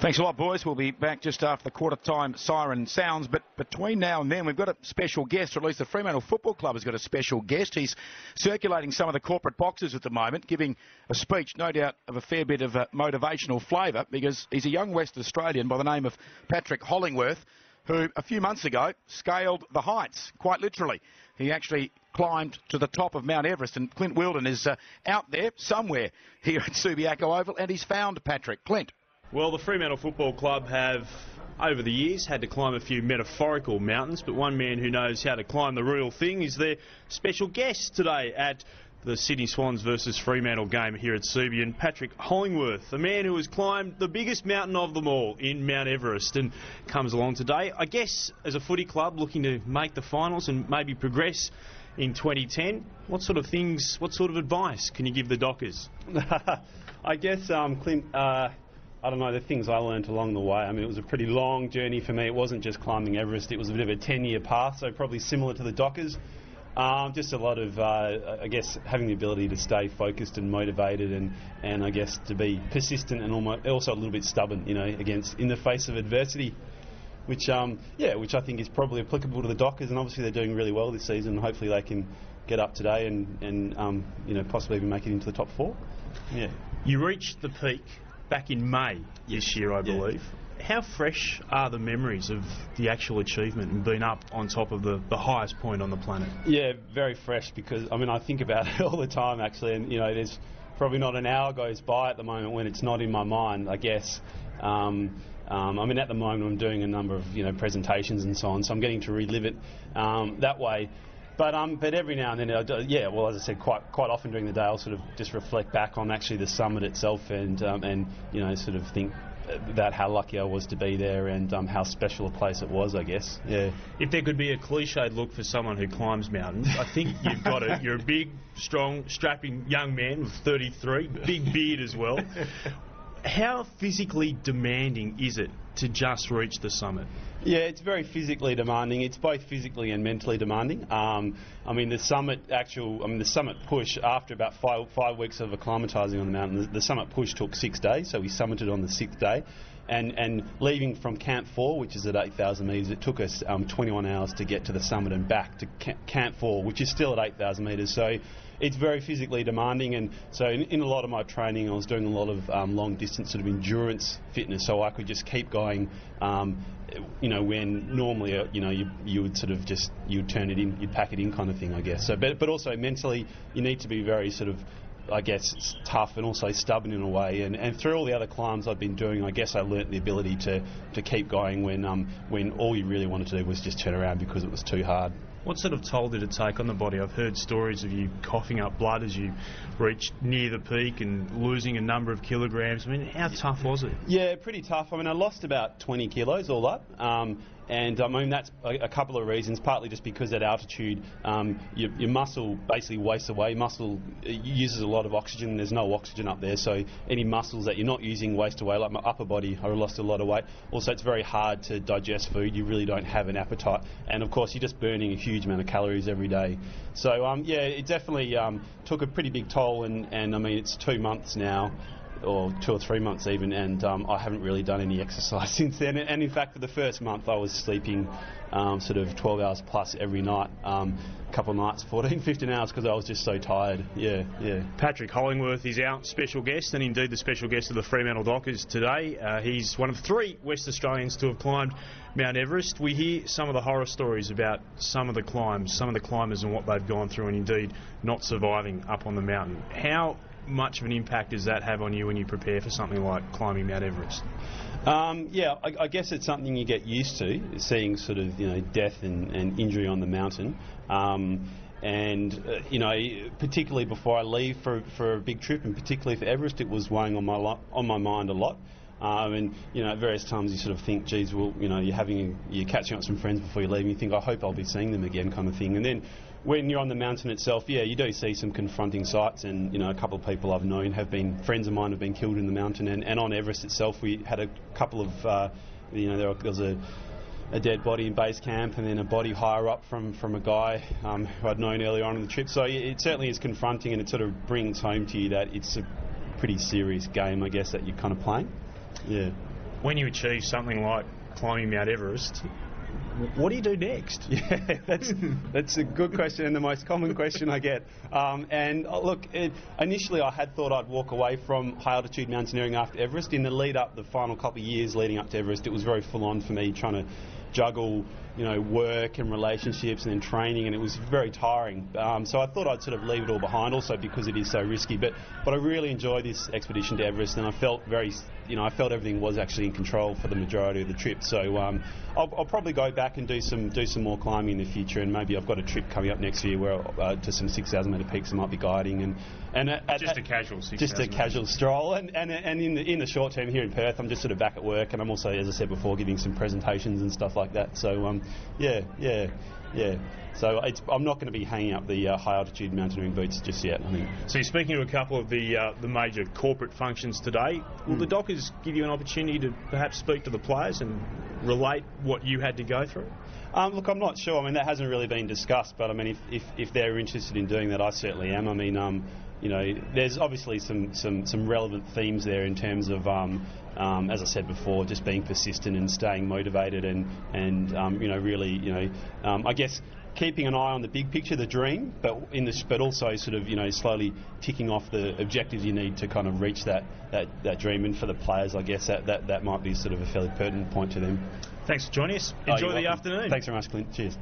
Thanks a lot, boys. We'll be back just after the quarter-time siren sounds. But between now and then, we've got a special guest, or at least the Fremantle Football Club has got a special guest. He's circulating some of the corporate boxes at the moment, giving a speech, no doubt, of a fair bit of motivational flavour, because he's a young West Australian by the name of Patrick Hollingworth, who a few months ago scaled the heights, quite literally. He actually climbed to the top of Mount Everest, and Clint Wilden is out there somewhere here at Subiaco Oval, and he's found Patrick. Clint. Well, the Fremantle Football Club have, over the years, had to climb a few metaphorical mountains, but one man who knows how to climb the real thing is their special guest today at the Sydney Swans versus Fremantle game here at Subian, Patrick Hollingworth, a man who has climbed the biggest mountain of them all in Mount Everest, and comes along today, I guess, as a footy club looking to make the finals and maybe progress in 2010. What sort of things, what sort of advice can you give the Dockers? I guess, Clint, I don't know, the things I learnt along the way. I mean, it was a pretty long journey for me. It wasn't just climbing Everest. It was a bit of a 10-year path, so probably similar to the Dockers. Just a lot of, I guess, having the ability to stay focused and motivated, and I guess to be persistent and also a little bit stubborn, you know, in the face of adversity, which I think is probably applicable to the Dockers, and obviously they're doing really well this season. Hopefully they can get up today and you know, possibly even make it into the top four. Yeah. You reached the peak back in May this year, I believe. Yeah. How fresh are the memories of the actual achievement and being up on top of the highest point on the planet? Yeah, very fresh, because, I mean, I think about it all the time, actually, and, you know, there's probably not an hour goes by at the moment when it's not in my mind, I guess. I mean, at the moment I'm doing a number of, you know, presentations and so on, so I'm getting to relive it that way. But every now and then, well, as I said, quite often during the day, I'll sort of just reflect back on actually the summit itself, and you know, sort of think about how lucky I was to be there, and how special a place it was, I guess. Yeah. If there could be a cliched look for someone who climbs mountains, I think you've got it. You're a big, strong, strapping young man with 33, big beard as well. How physically demanding is it to just reach the summit? Yeah, it's very physically demanding. It's both physically and mentally demanding. I mean, the summit push, after about five weeks of acclimatising on the mountain, the summit push took 6 days, so we summited on the 6th day. And leaving from Camp 4, which is at 8,000 metres, it took us 21 hours to get to the summit and back to Camp 4, which is still at 8,000 metres. So it's very physically demanding, and so in a lot of my training I was doing a lot of long distance sort of endurance fitness, so I could just keep going, you know, when normally you know, you would sort of just, you'd turn it in, you'd pack it in kind of thing, I guess. So but also mentally you need to be very sort of, I guess, tough and also stubborn in a way, and through all the other climbs I've been doing, I guess I learnt the ability to keep going when all you really wanted to do was just turn around because it was too hard. What sort of toll did it take on the body? I've heard stories of you coughing up blood as you reached near the peak and losing a number of kilograms. I mean, how tough was it? Yeah, pretty tough. I mean, I lost about 20 kilos all up. And I mean, that's a couple of reasons, partly just because at altitude your muscle basically wastes away. Muscle uses a lot of oxygen, there's no oxygen up there, so any muscles that you're not using waste away. Like my upper body, I lost a lot of weight. Also, it's very hard to digest food, you really don't have an appetite, and of course you're just burning a huge amount of calories every day. So yeah, it definitely took a pretty big toll, and I mean, it's 2 months now, or 2 or 3 months even, and I haven't really done any exercise since then. And in fact, for the first month I was sleeping sort of 12 hours plus every night, a couple of nights, 14, 15 hours, because I was just so tired. Yeah. Patrick Hollingworth is our special guest, and indeed the special guest of the Fremantle Dockers today. He's one of 3 West Australians to have climbed Mount Everest. We hear some of the horror stories about some of the climbers and what they've gone through, and indeed not surviving up on the mountain. How much of an impact does that have on you when you prepare for something like climbing Mount Everest? Yeah, I guess it's something you get used to, seeing sort of, you know, death and injury on the mountain. You know, particularly before I leave for a big trip, and particularly for Everest, it was weighing on my mind a lot. And you know, at various times you sort of think, geez, well, you know, you're catching up with some friends before you leave, and you think, I hope I'll be seeing them again, kind of thing. And then when you're on the mountain itself, yeah, you do see some confronting sights, and you know, a couple of people I've known friends of mine have been killed in the mountain, and on Everest itself we had a couple of, you know, there was a dead body in base camp, and then a body higher up from a guy who I'd known earlier on in the trip. So it certainly is confronting, and it sort of brings home to you that it's a pretty serious game, I guess, that you're kind of playing. Yeah. when you achieve something like climbing Mount Everest, what do you do next? Yeah, that's a good question and the most common question I get. Initially I had thought I'd walk away from high altitude mountaineering after Everest. In the lead up, the final couple of years leading up to Everest, it was very full on for me trying to juggle, work and relationships and then training, and it was very tiring. So I thought I'd sort of leave it all behind, also because it is so risky. But I really enjoyed this expedition to Everest, and I felt I felt everything was actually in control for the majority of the trip. So I'll probably go back and do some more climbing in the future, and maybe I've got a trip coming up next year where to some 6,000 metre peaks I might be guiding, and just a casual 6,000. Just a casual stroll, and in the short term here in Perth, I'm just sort of back at work, and I'm also, as I said before, giving some presentations and stuff like that. So yeah. So I'm not going to be hanging up the high altitude mountaineering boots just yet, I think. So you're speaking to a couple of the major corporate functions today. Will the Dockers give you an opportunity to perhaps speak to the players and relate what you had to go through? Look, I'm not sure. I mean, that hasn't really been discussed, but I mean, if they're interested in doing that, I certainly am. I mean, there's obviously some relevant themes there in terms of, as I said before, just being persistent and staying motivated and really, I guess, keeping an eye on the big picture, the dream, but also sort of, slowly ticking off the objectives you need to kind of reach that dream. And for the players, I guess that might be sort of a fairly pertinent point to them. Thanks for joining us. Enjoy the afternoon. Thanks very much, Clint. Cheers.